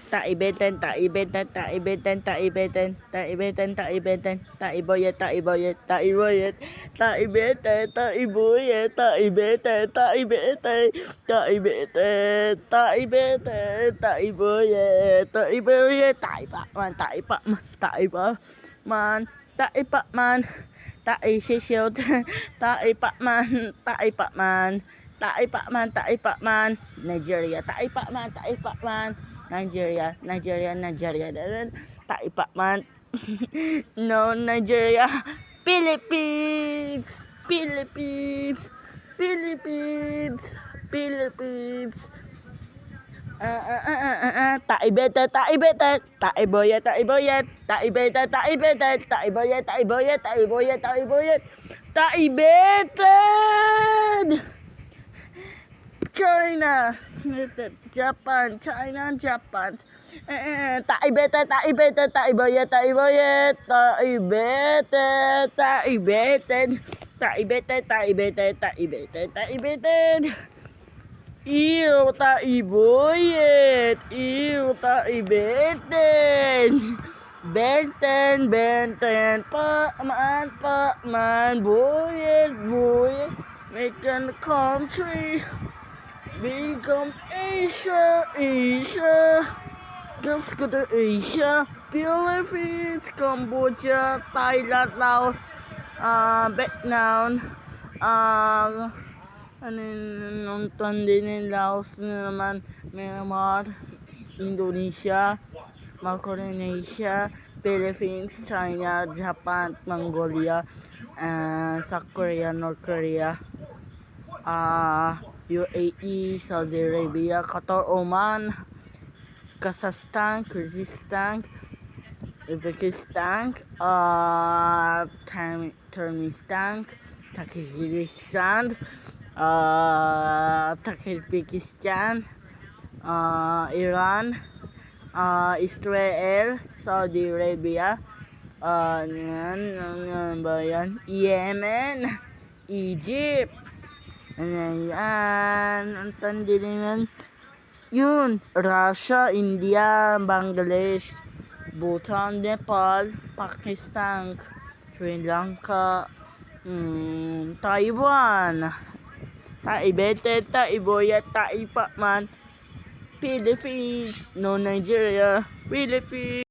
Taibeten, Taibeten, Taibeten, Taibeten, Taibeten, Taibeten, Taiboyet, Taiboyet, Taiboyet, Taibeten, Taiboyet, Taibeten, Taibeten, Taibeten, Taibeten, Taiboyet, Taiboyet, Taipakman, Taipakman, Taipakman, Taipakman, Taishishiot, Taipakman, Taipakman, Taipakman, Taipakman, Nigeria, Taipakman, Taipakman, Nigeria, Nigeria, Nigeria, Taipakman, no, Nigeria, Philippines, Philippines, Philippines, Philippines, Taibete, Taibete, Taiboyet, Taiboyet, Taibete, Taibete, Taiboyet, Taiboyet, Taiboyet, Taiboyet, Taibeten, China, Japan, China, Japan, Taibete, Taibete, Taiboyet, Taiboyet, Taibete, Taibeten, Taibete, Taibete, Taibete, Taibeten, Ew, Taiboyet, Ew, Taibeten, Benten, Benten, Pakman, Pakman, Boyet, Boyet, make a country. Become Asia, Asia. Let's go to Asia. Philippines, Cambodia, Thailand, Laos, Vietnam, nonton din yung Laos na naman, Myanmar, Indonesia, Micronesia, Philippines, China, Japan, Mongolia, South Korea, North Korea, UAE, Saudi Arabia, Qatar, Oman, Kazakhstan, Kyrgyzstan, Uzbekistan, Turkmenistan, Tajikistan, Tajikistan, Iran, Israel, Saudi Arabia, Yemen, Egypt, ang tandi naman yun, Russia, India, Bangladesh, Bhutan, Nepal, Pakistan, Sri Lanka, Taiwan, Taibete, Taiboyet, Taipakman, Philippines, no, Nigeria, Philippines.